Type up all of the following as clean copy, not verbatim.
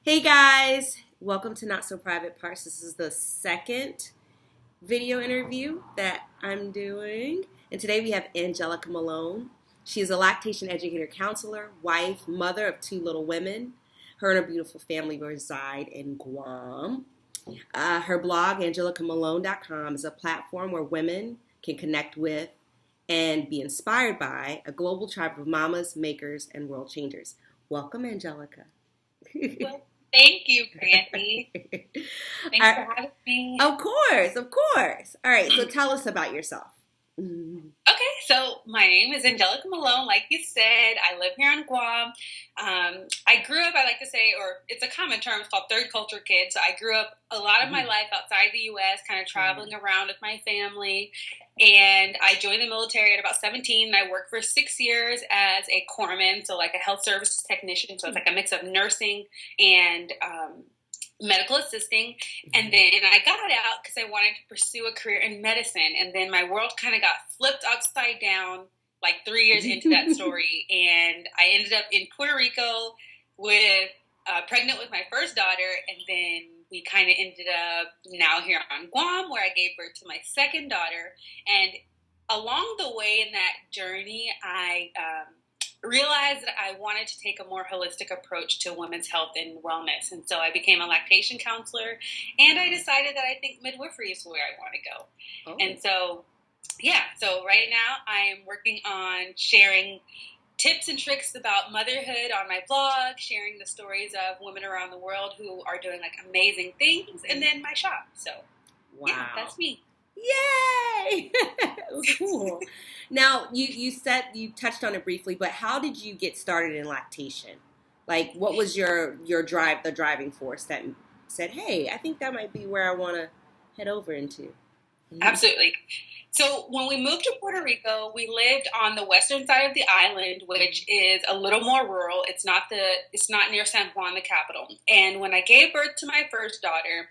Hey guys, welcome to Not So Private Parts. This is the second video interview that I'm doing. And today we have Anjelica Malone. She is a lactation educator, counselor, wife, mother of two little women. Her and her beautiful family reside in Guam. Her blog, angelicamalone.com, is a platform where women can connect with and be inspired by a global tribe of mamas, makers, and world changers. Welcome, Anjelica. Well, thank you, Brandy. Thanks for having me. Of course, of course. All right, so tell us about yourself. Okay, so my name is Anjelica Malone. Like you said, I live here in Guam. I grew up, I like to say, or it's a common term, it's called third culture kid. So I grew up a lot of my life outside the U.S., kind of traveling around with my family. And I joined the military at about 17. And I worked for 6 years as a corpsman, so like a health services technician. So it's like a mix of nursing and medical assisting. And then I got out because I wanted to pursue a career in medicine. And then my world kind of got flipped upside down like 3 years into that story. And I ended up in Puerto Rico with pregnant with my first daughter. And then we kind of ended up now here on Guam, where I gave birth to my second daughter. And along the way in that journey, I realized that I wanted to take a more holistic approach to women's health and wellness. And so I became a lactation counselor, and I decided that I think midwifery is where I want to go. Oh. And so, so right now I am working on sharing tips and tricks about motherhood on my blog, sharing the stories of women around the world who are doing like amazing things, and then my shop. So, yeah, that's me. Yay! Cool. Now, you said you touched on it briefly, but how did you get started in lactation? Like, what was your the driving force that said, "Hey, I think that might be where I want to head over into"? Mm-hmm. Absolutely. So when we moved to Puerto Rico, we lived on the western side of the island, which is a little more rural. It's not near San Juan, the capital. And when I gave birth to my first daughter,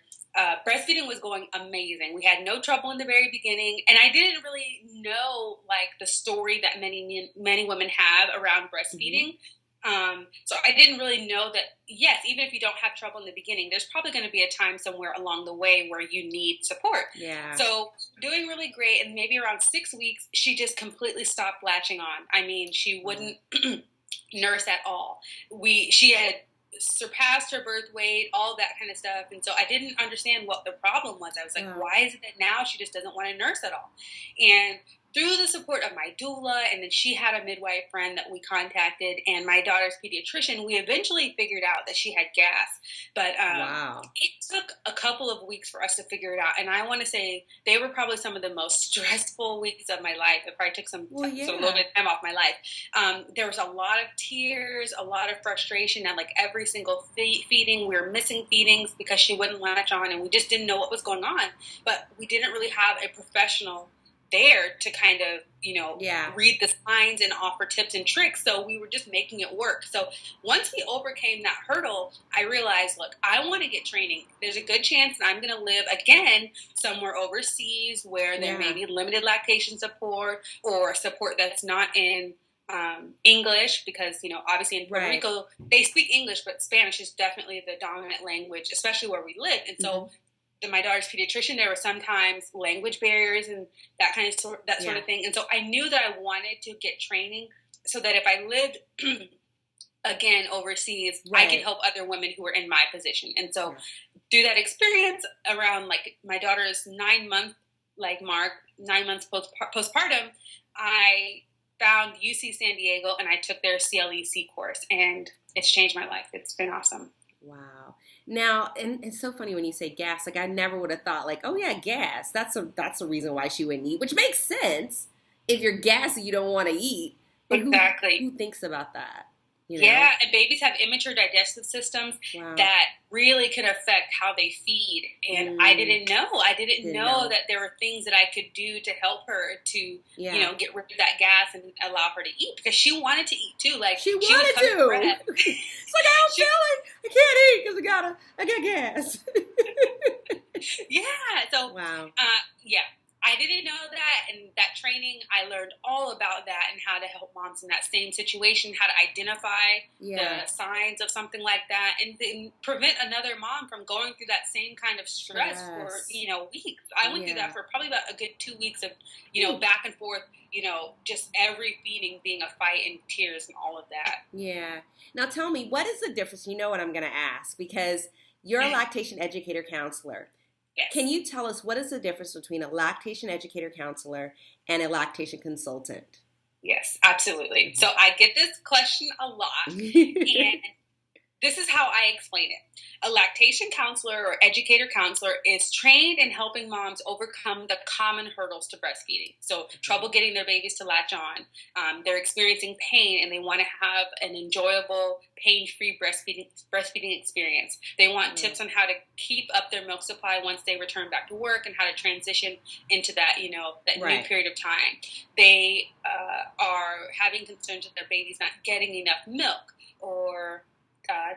breastfeeding was going amazing. We had no trouble in the very beginning, and I didn't really know like the story that many women have around breastfeeding. So I didn't really know that, yes, even if you don't have trouble in the beginning, there's probably going to be a time somewhere along the way where you need support. Yeah. So doing really great, and maybe around 6 weeks, she just completely stopped latching on. I mean, she wouldn't nurse at all. She had surpassed her birth weight, all that kind of stuff. And so I didn't understand what the problem was. I was like, why is it that now she just doesn't want to nurse at all? And through the support of my doula, and then she had a midwife friend that we contacted, and my daughter's pediatrician, we eventually figured out that she had gas. But it took a couple of weeks for us to figure it out. And I want to say they were probably some of the most stressful weeks of my life. It probably took some a little bit of time off my life. There was a lot of tears, a lot of frustration at like every single feeding. We were missing feedings because she wouldn't latch on, and we just didn't know what was going on. But we didn't really have a professional there to kind of, read the signs and offer tips and tricks. So we were just making it work. So once we overcame that hurdle, I realized, look, I want to get training. There's a good chance that I'm going to live again somewhere overseas where there may be limited lactation support or support that's not in English, because, obviously in Puerto Rico, they speak English, but Spanish is definitely the dominant language, especially where we live. And so my daughter's pediatrician, there were sometimes language barriers and that sort of thing. And so I knew that I wanted to get training so that if I lived again overseas, I could help other women who were in my position. And so through that experience around like my daughter's 9 month mark, 9 months postpartum, I found UC San Diego and I took their CLEC course, and it's changed my life. It's been awesome. Wow. Now, and it's so funny when you say gas. Like, I never would have thought, like, oh yeah, gas. That's a reason why she wouldn't eat, which makes sense if you're gassy, you don't want to eat. But exactly. Who thinks about that? Yeah, and babies have immature digestive systems that really can affect how they feed. And I didn't know. I didn't know that there were things that I could do to help her to, get rid of that gas and allow her to eat, because she wanted to eat too. Like she wanted to. It's like, I don't feel it. I can't eat because I got gas. Yeah. So I didn't know that, and that training, I learned all about that and how to help moms in that same situation, how to identify Yeah. the signs of something like that, and then prevent another mom from going through that same kind of stress for, Stress. weeks. I went through Yeah. that for probably about a good 2 weeks of, Ooh. back and forth, just every feeding being a fight and tears and all of that. Yeah. Now tell me, what is the difference? You know what I'm going to ask because you're a lactation educator counselor. Can Yes. you tell us what is the difference between a lactation educator counselor and a lactation consultant? Yes, absolutely. So I get this question a lot, and this is how I explain it. A lactation counselor or educator counselor is trained in helping moms overcome the common hurdles to breastfeeding. So, trouble getting their babies to latch on. They're experiencing pain and they want to have an enjoyable, pain-free breastfeeding experience. They want tips on how to keep up their milk supply once they return back to work and how to transition into that, that Right. new period of time. They are having concerns that their baby's not getting enough milk, or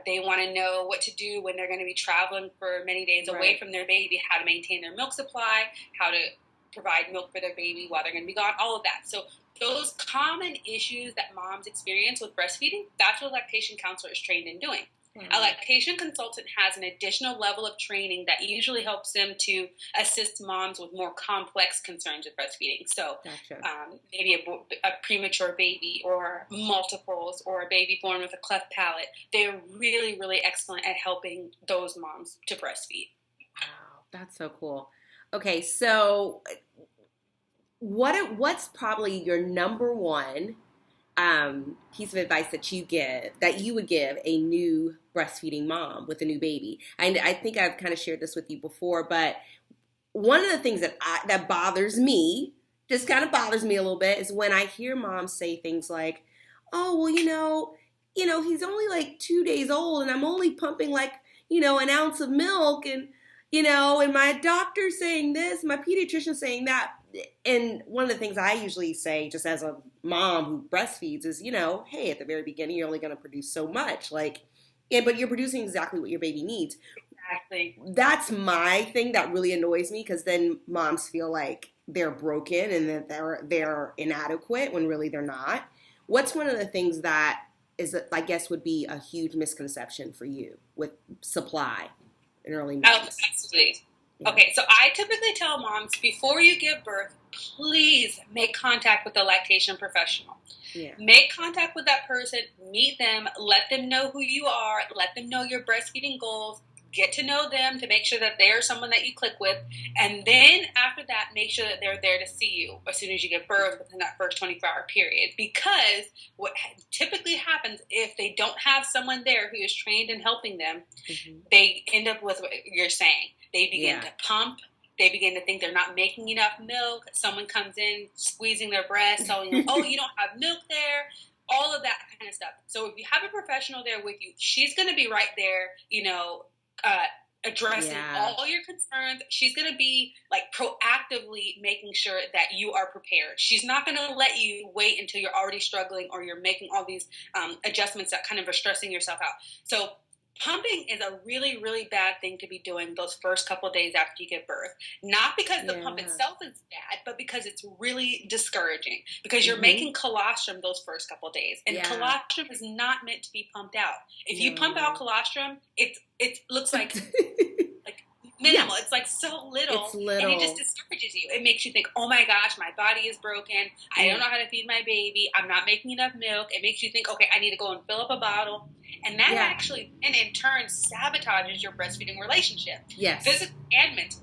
they want to know what to do when they're going to be traveling for many days away Right. from their baby, how to maintain their milk supply, how to provide milk for their baby while they're going to be gone, all of that. So those common issues that moms experience with breastfeeding, that's what a lactation counselor is trained in doing. A lactation consultant has an additional level of training that usually helps them to assist moms with more complex concerns with breastfeeding. So Gotcha. maybe a premature baby or multiples or a baby born with a cleft palate. They're really, really excellent at helping those moms to breastfeed. Wow, that's so cool. Okay, so what's probably your number one piece of advice that you would give a new breastfeeding mom with a new baby? And I think I've kind of shared this with you before, but one of the things that bothers me, just kind of bothers me a little bit, is when I hear moms say things like, "Oh, well, he's only like 2 days old, and I'm only pumping like an ounce of milk, and my doctor's saying this, my pediatrician's saying that." And one of the things I usually say, just as a mom who breastfeeds, is, hey, at the very beginning, you're only going to produce so much, but you're producing exactly what your baby needs. Exactly. That's my thing that really annoys me, because then moms feel like they're broken and that they're inadequate when really they're not. What's one of the things that I guess would be a huge misconception for you with supply in early months? Oh, absolutely. Okay, so I typically tell moms before you give birth, please make contact with a lactation professional. Yeah. Make contact with that person, meet them, let them know who you are, let them know your breastfeeding goals, get to know them to make sure that they're someone that you click with, and then after that, make sure that they're there to see you as soon as you give birth within that first 24-hour period. Because what typically happens if they don't have someone there who is trained in helping them, they end up with what you're saying. They begin to pump. They begin to think they're not making enough milk. Someone comes in, squeezing their breast, telling them, "Oh, you don't have milk there." All of that kind of stuff. So if you have a professional there with you, she's going to be right there, addressing all your concerns. She's going to be proactively making sure that you are prepared. She's not going to let you wait until you're already struggling or you're making all these adjustments that kind of are stressing yourself out. So pumping is a really, really bad thing to be doing those first couple of days after you give birth. Not because the pump itself is bad, but because it's really discouraging. Because you're making colostrum those first couple of days. And colostrum is not meant to be pumped out. If you pump out colostrum, it looks like minimal. It's like so little. It's little. And it just discourages you. It makes you think, oh my gosh, my body is broken. I don't know how to feed my baby. I'm not making enough milk. It makes you think, okay, I need to go and fill up a bottle. And that actually, and in turn, sabotages your breastfeeding relationship. Yes. Physically and mentally.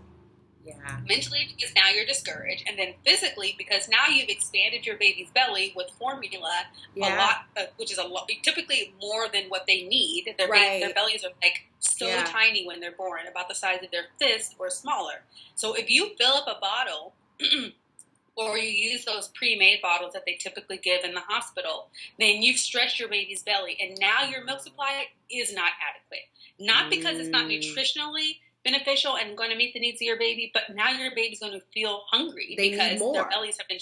Yeah. Mentally, because now you're discouraged, and then physically, because now you've expanded your baby's belly with formula a lot, which is typically more than what they need. Their bellies are so tiny when they're born, about the size of their fist or smaller. So if you fill up a bottle, or you use those pre-made bottles that they typically give in the hospital, then you've stretched your baby's belly, and now your milk supply is not adequate. Not because it's not nutritionally beneficial and going to meet the needs of your baby, but now your baby's going to feel hungry because their bellies have been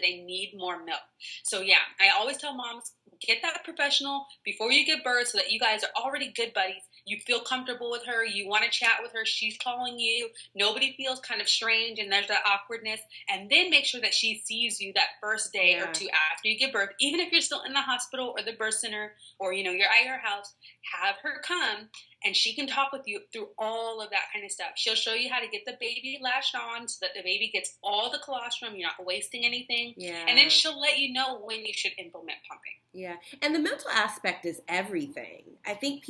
they need more milk. So I always tell moms, get that professional before you give birth so that you guys are already good buddies. you feel comfortable with her, you want to chat with her, she's calling you, nobody feels kind of strange and there's that awkwardness. And then make sure that she sees you that first day or two after you give birth, even if you're still in the hospital or the birth center, or you're at your house. Have her come and she can talk with you through all of that kind of stuff. She'll show you how to get the baby latched on so that the baby gets all the colostrum, you're not wasting anything. And then she'll let you know when you should implement pumping. Yeah. And the mental aspect is everything. I think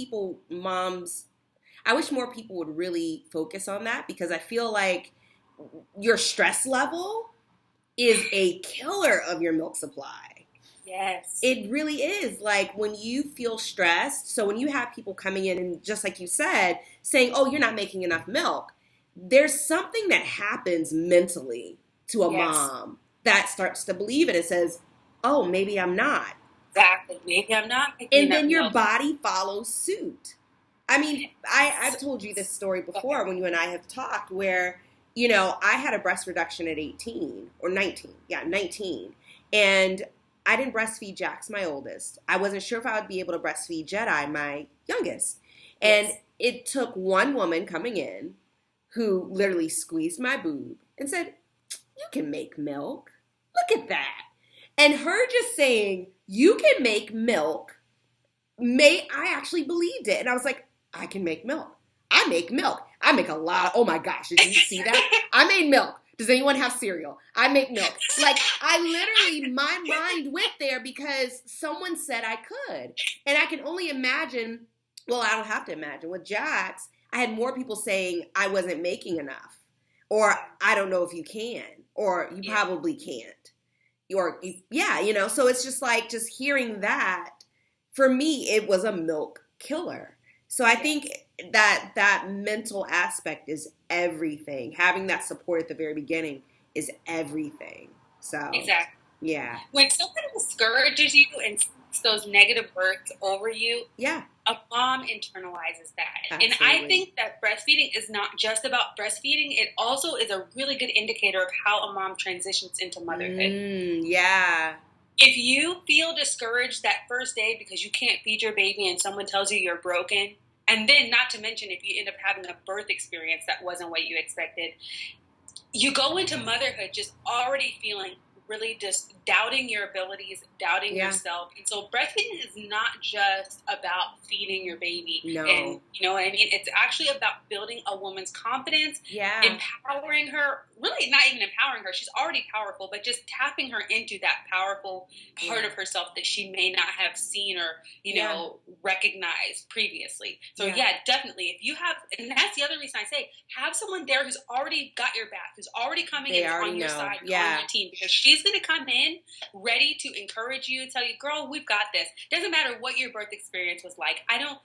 moms, I wish more people would really focus on that, because I feel like your stress level is a killer of your milk supply. Yes. It really is. Like, when you feel stressed, so when you have people coming in and, just like you said, saying, oh, you're not making enough milk, there's something that happens mentally to a mom that starts to believe it. It says, oh, maybe I'm not. Exactly. Maybe I'm not making And enough then your milk. body follows suit. I mean, I've told you this story before when you and I have talked where, I had a breast reduction at 18 or 19. Yeah, 19. And I didn't breastfeed Jax, my oldest. I wasn't sure if I would be able to breastfeed Jedi, my youngest. And it took one woman coming in who literally squeezed my boob and said, you can make milk. Look at that. And her just saying, you can make milk, I actually believed it. And I was like, I can make milk. I make milk. I make a lot. Oh my gosh, did you see that? I made milk. Does anyone have cereal? I make milk. Like, my mind went there because someone said I could. And I can only imagine, well, I don't have to imagine. With Jax, I had more people saying I wasn't making enough. Or, I don't know if you can. Or, you probably can't. Or, so it's just like, just hearing that, for me, it was a milk killer. So I think that mental aspect is everything. Having that support at the very beginning is everything. So exactly. Yeah. When someone discourages you and speaks those negative words over you, a mom internalizes that. Absolutely. And I think that breastfeeding is not just about breastfeeding. It also is a really good indicator of how a mom transitions into motherhood. If you feel discouraged that first day because you can't feed your baby and someone tells you you're broken, and then not to mention if you end up having a birth experience that wasn't what you expected, you go into motherhood just already feeling really just doubting your abilities, doubting yourself. And so breastfeeding is not just about feeding your baby. No. And you know what I mean? It's actually about building a woman's confidence, empowering her, really not even empowering her. She's already powerful, but just tapping her into that powerful part of herself that she may not have seen or, recognized previously. So definitely. If you have, and that's the other reason I say, have someone there who's already got your back, who's already coming in on your side, on your team, because she's going to come in ready to encourage you, tell you, girl, we've got this. Doesn't matter what your birth experience was like. I don't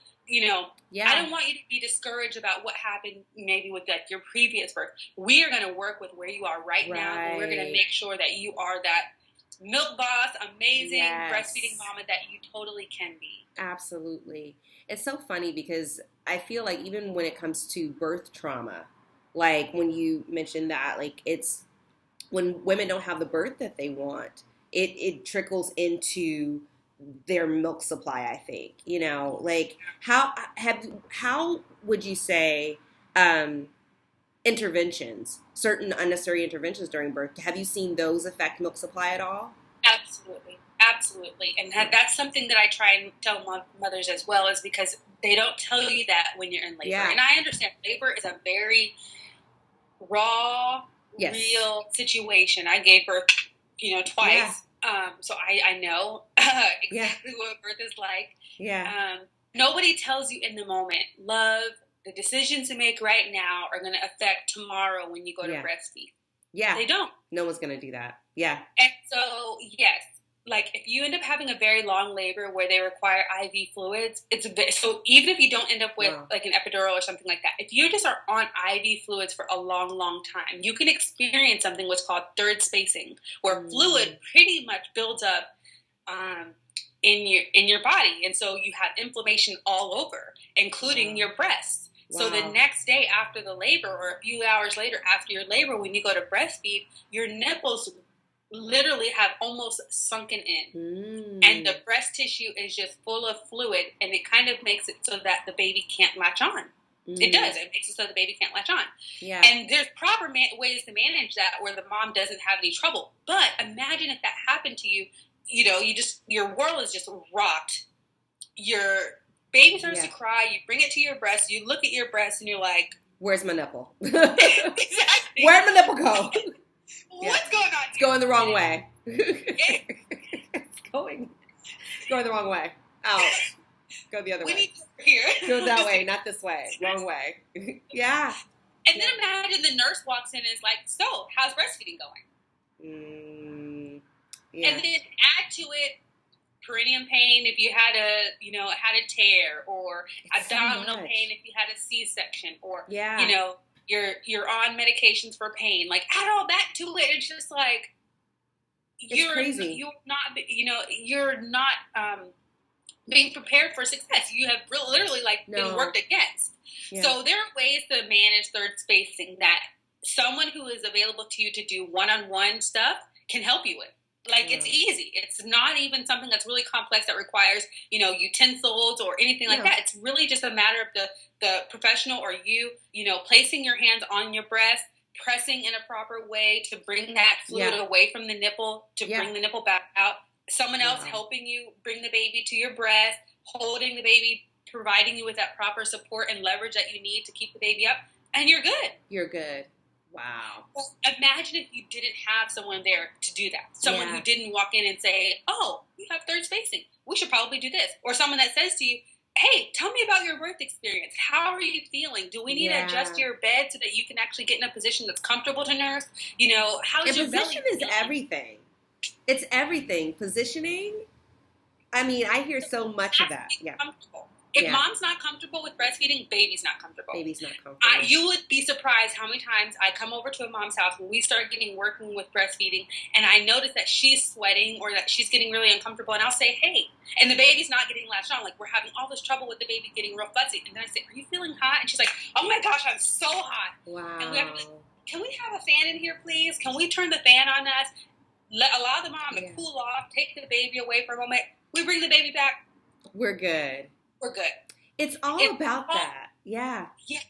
want you to be discouraged about what happened maybe with your previous birth. We are going to work with where you are right now, and we're going to make sure that you are that milk boss, amazing breastfeeding mama that you totally can be. Absolutely. It's so funny because I feel like even when it comes to birth trauma, like when you mentioned that, like it's when women don't have the birth that they want, it trickles into their milk supply, I think. Like how would you say interventions, certain unnecessary interventions during birth, have you seen those affect milk supply at all? Absolutely. And that's something that I try and tell mothers as well, is because they don't tell you that when you're in labor. And I understand labor is a very raw, real situation. I gave birth, twice. So I know exactly what birth is like. Nobody tells you in the moment, love, the decisions to make right now are going to affect tomorrow when you go to breastfeed. They don't. No one's going to do that. And so, yes, like if you end up having a very long labor where they require IV fluids, so even if you don't end up with like an epidural or something like that, if you just are on IV fluids for a long, long time, you can experience something what's called third spacing, where fluid pretty much builds up in your body, and so you have inflammation all over, including your breasts. So the next day after the labor, or a few hours later after your labor, when you go to breastfeed, your nipples literally have almost sunken in. And the breast tissue is just full of fluid, and it kind of makes it so that the baby can't latch on. It does. It makes it so the baby can't latch on. Yeah. And there's proper ways to manage that where the mom doesn't have any trouble. But imagine if that happened to you, your world is just rocked. Your baby starts to cry. You bring it to your breast. You look at your breast and you're like, where's my nipple? Exactly. Where'd my nipple go? What's going on here? It's going the wrong way. It's going the wrong way. Ouch. Go the other way. We need to here. Go that way, not this way. Wrong way. Yeah. And then imagine the nurse walks in and is like, so, how's breastfeeding going? Yeah. And then add to it perineum pain if you had a tear, or abdominal pain if you had a C-section, or you're on medications for pain. Like, add all that to it. It's just like it's crazy. You're not being prepared for success. You have literally been worked against. Yeah. So there are ways to manage third spacing that someone who is available to you to do one-on-one stuff can help you with. It's easy. It's not even something that's really complex that requires, utensils or anything like that. It's really just a matter of the professional or you placing your hands on your breast, pressing in a proper way to bring that fluid away from the nipple, to bring the nipple back out. Someone else helping you bring the baby to your breast, holding the baby, providing you with that proper support and leverage that you need to keep the baby up, and you're good. You're good. Wow. Well, imagine if you didn't have someone there to do that. Someone who didn't walk in and say, oh, you have third spacing. We should probably do this. Or someone that says to you, hey, tell me about your birth experience. How are you feeling? Do we need to adjust your bed so that you can actually get in a position that's comfortable to nurse? How's your belly? Position is everything. It's everything. Positioning. I mean, I hear so much of that. Yeah. If mom's not comfortable with breastfeeding, baby's not comfortable. Baby's not comfortable. You would be surprised how many times I come over to a mom's house when we start working with breastfeeding, and I notice that she's sweating or that she's getting really uncomfortable, and I'll say, hey, and the baby's not getting latched on. Like, we're having all this trouble with the baby getting real fuzzy. And then I say, are you feeling hot? And she's like, oh my gosh, I'm so hot. Wow. And we have to, can we have a fan in here, please? Can we turn the fan on us? Allow the mom to cool off, take the baby away for a moment. We bring the baby back. We're good. We're good. It's all about that. Yeah. Yes.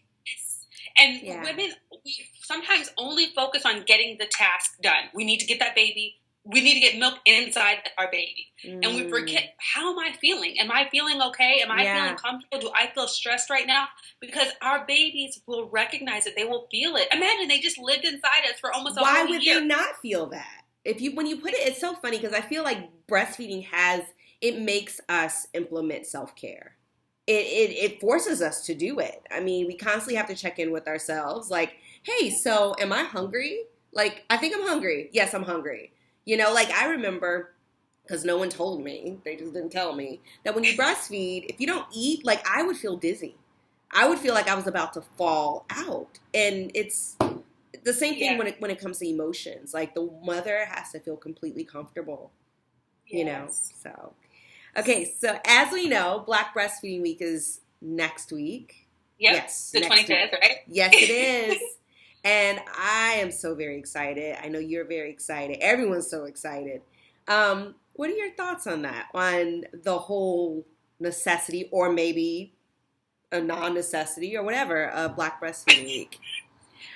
And women, we sometimes only focus on getting the task done. We need to get that baby. We need to get milk inside our baby. And we forget, how am I feeling? Am I feeling okay? Am I feeling comfortable? Do I feel stressed right now? Because our babies will recognize it. They will feel it. Imagine they just lived inside us for almost a whole year. Why would they not feel that? When you put it, it's so funny because I feel like breastfeeding it makes us implement self-care. It forces us to do it. I mean, we constantly have to check in with ourselves. Like, hey, so am I hungry? Like, I think I'm hungry. Yes, I'm hungry. I remember, because no one told me, they just didn't tell me, that when you breastfeed, if you don't eat, I would feel dizzy. I would feel like I was about to fall out. And it's the same thing when it comes to emotions. Like, the mother has to feel completely comfortable, so... Okay, so as we know, Black Breastfeeding Week is next week. Yep, yes, the 25th, right? Yes, it is. And I am so very excited. I know you're very excited. Everyone's so excited. What are your thoughts on that? On the whole necessity, or maybe a non-necessity, or whatever, of Black Breastfeeding Week?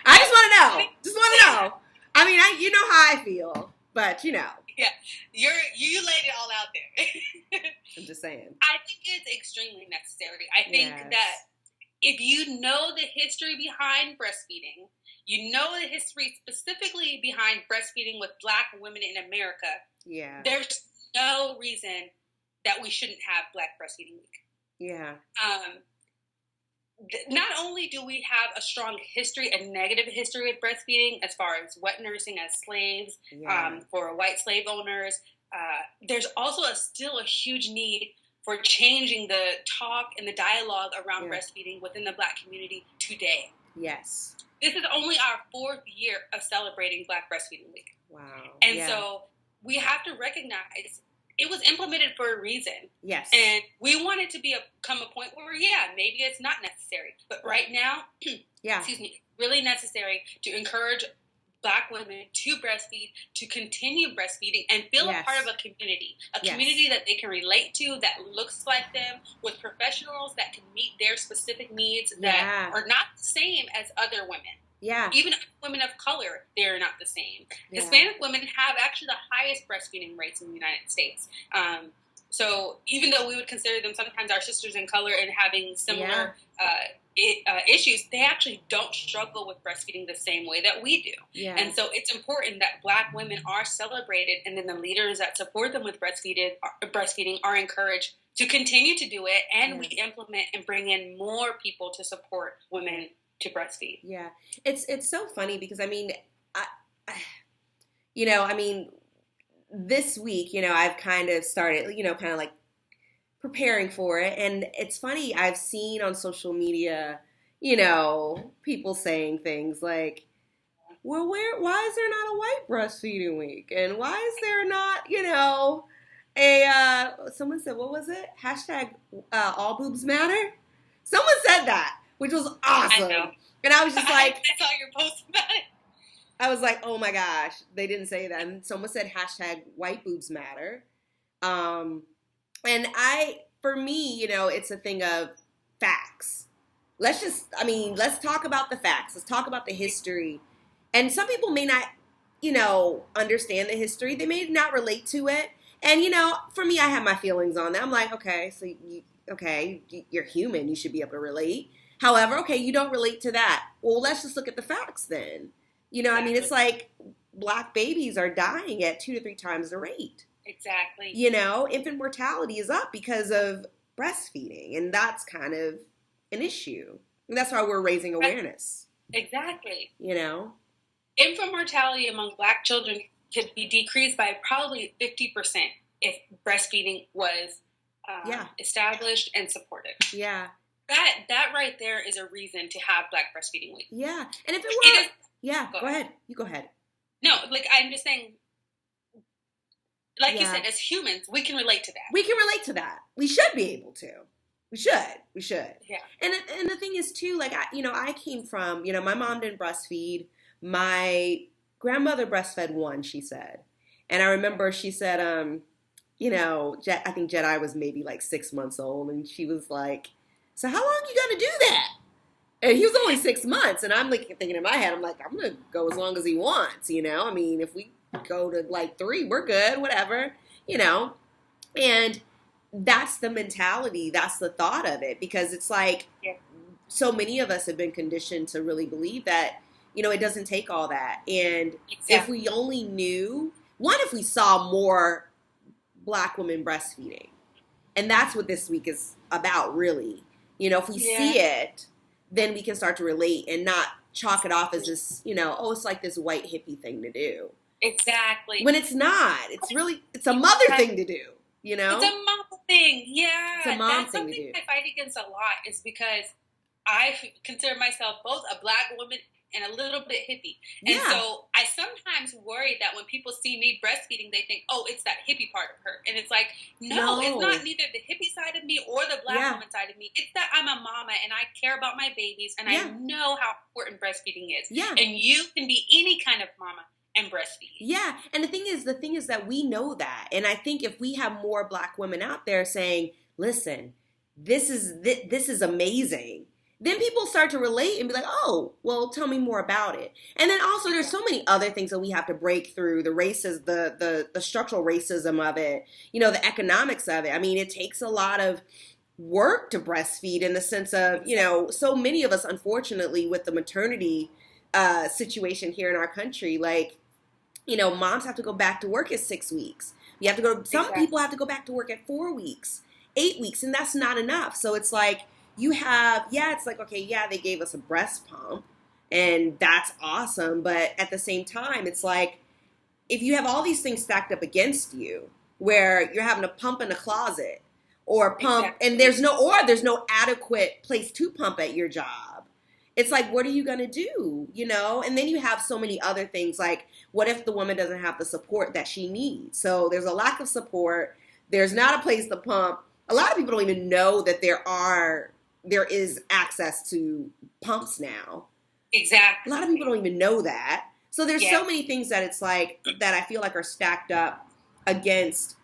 I just want to know. I mean, you know how I feel, but Yeah, you laid it all out there. I'm just saying. I think it's extremely necessary. I think that if you know the history behind breastfeeding, you know the history specifically behind breastfeeding with Black women in America, there's no reason that we shouldn't have Black Breastfeeding Week. Yeah. Not only do we have a strong history, a negative history with breastfeeding as far as wet nursing as slaves, for white slave owners, there's also still a huge need for changing the talk and the dialogue around breastfeeding within the Black community today. Yes. This is only our 4th year of celebrating Black Breastfeeding Week. Wow. And so we have to recognize it was implemented for a reason. Yes. And we want it to become a point where, maybe it's not necessary. But right now, really necessary to encourage Black women to breastfeed, to continue breastfeeding, and feel a part of Yes. a Yes. community that they can relate to, that looks like them, with professionals that can meet their specific needs that are not the same as other women. Yeah. Even women of color, they're not the same. Yeah. Hispanic women have actually the highest breastfeeding rates in the United States. So even though we would consider them sometimes our sisters in color and having similar issues, they actually don't struggle with breastfeeding the same way that we do. Yeah. And so it's important that Black women are celebrated, and then the leaders that support them with breastfeeding are encouraged to continue to do it, and we implement and bring in more people to support women to breastfeed. Yeah. It's so funny because, I mean, this week, I've kind of started, kind of like preparing for it. And it's funny, I've seen on social media, people saying things like, well, why is there not a white breastfeeding week? And why is there not, someone said, what was it? Hashtag all boobs matter? Someone said that, which was awesome. I know. And I was just like, I saw your post about it. I was like, oh my gosh, they didn't say that. And someone said hashtag white boobs matter. And for me, it's a thing of facts. Let's talk about the facts. Let's talk about the history. And some people may not, understand the history. They may not relate to it. And, for me, I have my feelings on that. I'm like, okay, so you're human. You should be able to relate. However, okay, you don't relate to that. Well, let's just look at the facts then. Exactly. It's like Black babies are dying at 2 to 3 times the rate. Exactly. Infant mortality is up because of breastfeeding, and that's kind of an issue. And that's why we're raising awareness. Exactly. Infant mortality among Black children could be decreased by probably 50% if breastfeeding was established and supported. Yeah. That right there is a reason to have Black Breastfeeding Week. Yeah. And if it were... Go ahead. You go ahead. No, I'm just saying, you said, as humans, we can relate to that. We can relate to that. We should be able to. We should. Yeah. And the thing is, too, I came from, my mom didn't breastfeed. My grandmother breastfed one, she said. And I remember she said, I think Jedi was maybe 6 months old. And she was like, so how long you going to do that? And he was only 6 months. And I'm thinking in my head, I'm like, I'm going to go as long as he wants, if we go to 3, we're good, whatever, And that's the mentality. That's the thought of it. Because it's so many of us have been conditioned to really believe that, it doesn't take all that. And if we only knew, if we saw more Black women breastfeeding. And that's what this week is about, really. If we see it, then we can start to relate and not chalk it off as this, it's like this white hippie thing to do. Exactly. When it's not. It's a mother thing to do, It's a mom thing, yeah. It's a mom thing to do. Something I fight against a lot is because I consider myself both a Black woman and a little bit hippie. And so I sometimes worry that when people see me breastfeeding, they think, oh, it's that hippie part of her. And it's like, no, it's not neither the hippie side of me or the Black woman side of me. It's that I'm a mama and I care about my babies and I know how important breastfeeding is. Yeah. And you can be any kind of mama and breastfeed. Yeah. And the thing is that we know that. And I think if we have more Black women out there saying, listen, this is amazing, then people start to relate and be like, oh, well, tell me more about it. And then also there's so many other things that we have to break through, the races, the structural racism of it, the economics of it. I mean, it takes a lot of work to breastfeed in the sense of, so many of us, unfortunately, with the maternity situation here in our country, moms have to go back to work at 6 weeks. You have to go, some people have to go back to work at 4 weeks, 8 weeks, and that's not enough. So it's like, you have, it's like, okay, they gave us a breast pump, and that's awesome. But at the same time, it's like, if you have all these things stacked up against you, where you're having to pump in a closet, or pump, and there's no adequate place to pump at your job, it's like, what are you going to do, And then you have so many other things, like, what if the woman doesn't have the support that she needs? So there's a lack of support. There's not a place to pump. A lot of people don't even know that there is access to pumps now. Exactly. A lot of people don't even know that. So there's so many things that it's like that I feel like are stacked up against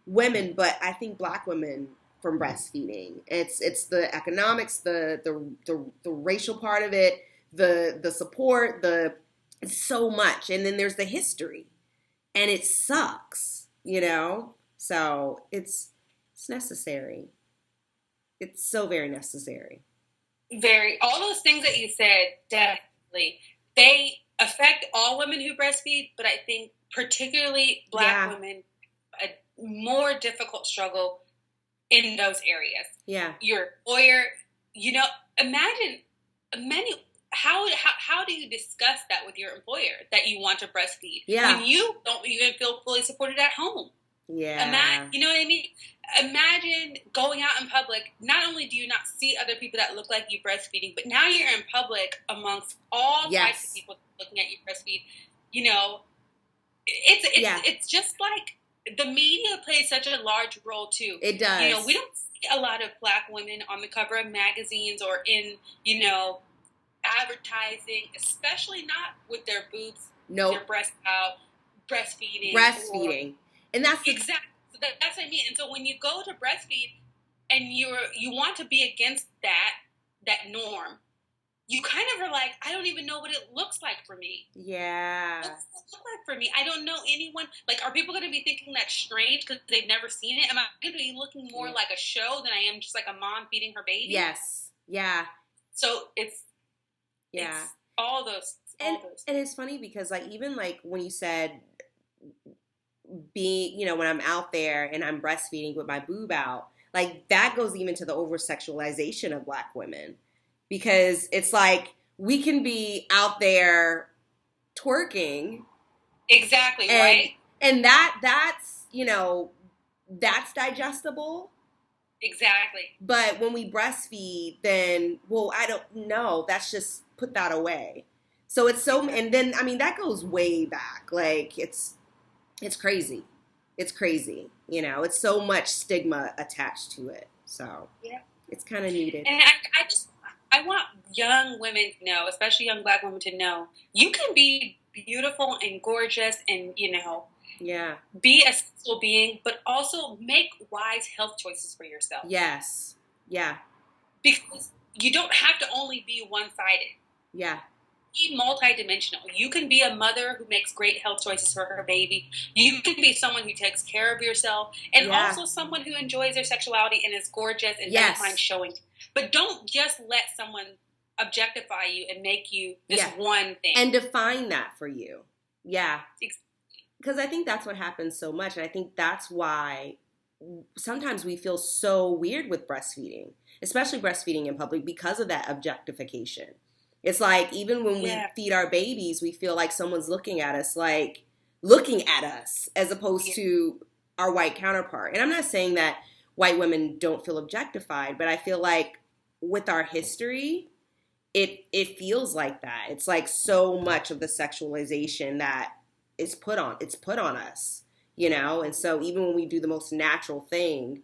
women, but I think Black women from breastfeeding. It's the economics, the racial part of it, the support, it's so much, and then there's the history, and it sucks, you know. So it's necessary. It's so very necessary. All those things that you said, definitely, they affect all women who breastfeed, but I think particularly Black women, a more difficult struggle in those areas. Yeah. Your employer, you know, imagine how do you discuss that with your employer that you want to breastfeed when you don't even feel fully supported at home? Yeah. You know what I mean? Imagine going out in public. Not only do you not see other people that look like you breastfeeding, but now you're in public amongst all types of people looking at you breastfeed. You know, it's just like the media plays such a large role too. It does. You know, we don't see a lot of Black women on the cover of magazines or in, you know, advertising, especially not with their boobs, their breasts out, breastfeeding. And that's exactly. So that's what I mean. And so when you go to breastfeed and you want to be against that norm, you kind of are like, I don't even know what it looks like for me. Yeah. What does it look like for me? I don't know anyone. Like, are people going to be thinking that's strange because they've never seen it? Am I going to be looking more like a show than I am just like a mom feeding her baby? Yes. Yeah. So it's all those. And it's funny because like even like when you said being, you know, when I'm out there and I'm breastfeeding with my boob out, like that goes even to the over sexualization of Black women, because it's like we can be out there twerking. Exactly, right? And that's, you know, that's digestible. Exactly. But when we breastfeed, then, well, I don't know. That's just put that away. So it's so, and then, I mean, that goes way back. Like, it's crazy. It's crazy. You know, it's so much stigma attached to it. So it's kind of needed. And I want young women to know, especially young Black women to know, you can be beautiful and gorgeous and, you know, be a sexual being, but also make wise health choices for yourself. Yes. Yeah. Because you don't have to only be one-sided. Yeah. Be multidimensional. You can be a mother who makes great health choices for her baby. You can be someone who takes care of yourself, and also someone who enjoys their sexuality and is gorgeous and doesn't mind showing. But don't just let someone objectify you and make you this one thing. And define that for you. Yeah. Because I think that's what happens so much. And I think that's why sometimes we feel so weird with breastfeeding, especially breastfeeding in public, because of that objectification. It's like even when we feed our babies, we feel like someone's looking at us as opposed to our white counterpart. And I'm not saying that white women don't feel objectified, but I feel like with our history, it feels like that. It's like so much of the sexualization that is put on us, you know? And so even when we do the most natural thing,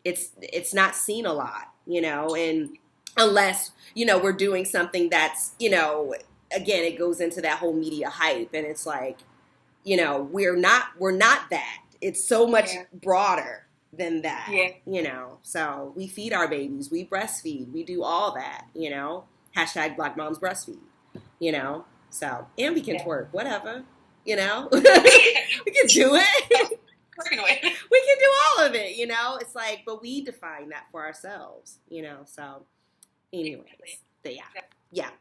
it's not seen a lot, you know, and unless, you know, we're doing something that's, you know, again, it goes into that whole media hype, and it's like, you know, we're not that. It's so much broader than that, you know. So we feed our babies, we breastfeed, we do all that, you know. # Black Moms Breastfeed, you know. So, and we can twerk, whatever, you know. We can do it. We can do all of it, you know. It's like, but we define that for ourselves, you know. So anyways,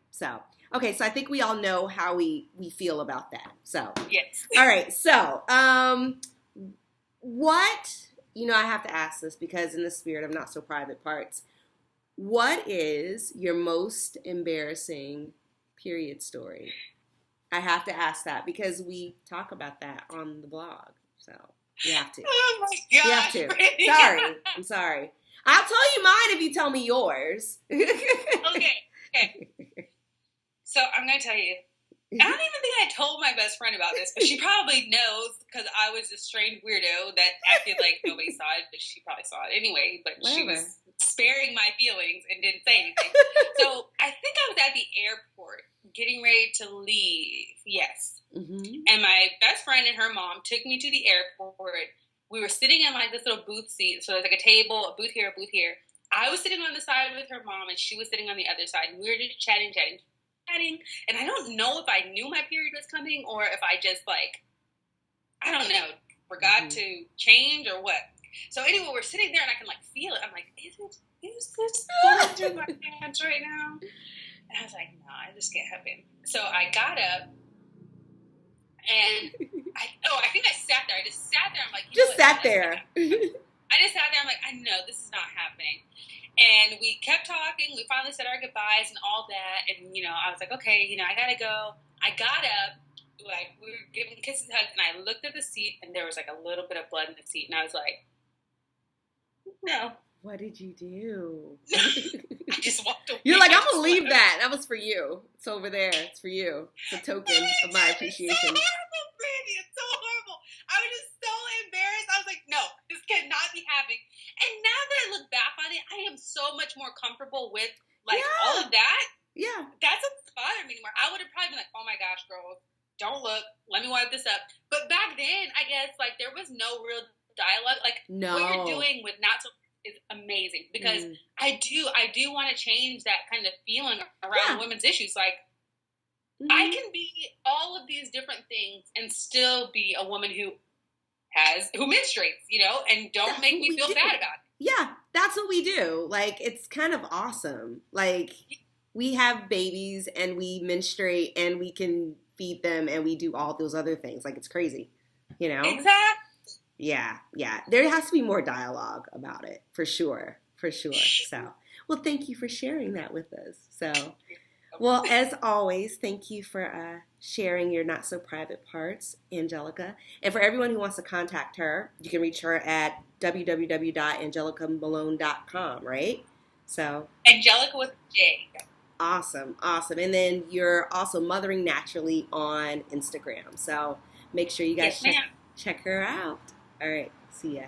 so okay, so I think we all know how we feel about that. So all right, so what, you know, I have to ask this because in the spirit of Not So Private Parts, what is your most embarrassing period story? I have to ask that because we talk about that on the blog, so you have to. Oh my gosh, you have to. I'm sorry. I'll tell you mine if you tell me yours. Okay. So I'm going to tell you. I don't even think I told my best friend about this, but she probably knows because I was a strange weirdo that acted like nobody saw it, but she probably saw it anyway. But she was sparing my feelings and didn't say anything. So I think I was at the airport getting ready to leave. Yes. her mom took me to the airport. We were sitting in like this little booth seat. So there's like a table, a booth here, a booth here. I was sitting on the side with her mom, and she was sitting on the other side. And we were just chatting. And I don't know if I knew my period was coming or if I just like, I don't know, forgot to change or what. So anyway, we're sitting there and I can like feel it. I'm like, is this going through my pants right now? And I was like, no, I just can't happen. So I got up and I think I sat there. I just sat there. I'm like, just sat there. I just sat there. I'm like, I know this is not happening. And we kept talking. We finally said our goodbyes and all that. And, I was like, okay, I got to go. I got up. Like, we were giving kisses and hugs. And I looked at the seat, and there was, like, a little bit of blood in the seat. And I was like, no. What did you do? I just walked away. You're like, I'm going to leave that. That was for you. It's over there. It's for you. It's a token of my appreciation. It's so horrible, Brandy. It's so horrible. I was just so embarrassed. I was like, no, this cannot be happening. And now that I look back on it, I am so much more comfortable with, like, all of that. Yeah. That doesn't bother me anymore. I would have probably been like, oh, my gosh, girl, don't look. Let me wipe this up. But back then, I guess, like, there was no real dialogue. Like, what you're doing with Not So is amazing because I do want to change that kind of feeling around women's issues. Like, I can be all of these different things and still be a woman who menstruates, and don't make me feel bad about it. Yeah, that's what we do. Like, it's kind of awesome. Like, we have babies and we menstruate and we can feed them and we do all those other things. Like, it's crazy, Exactly. Yeah. There has to be more dialogue about it, for sure. So, well, thank you for sharing that with us. So, well, as always, thank you for sharing your not so private parts, Anjelica. And for everyone who wants to contact her, you can reach her at www.anjelicamalone.com, right? So, Anjelica with J. Awesome. And then you're also Mothering Naturally on Instagram. So make sure you guys check her out. All right. See ya.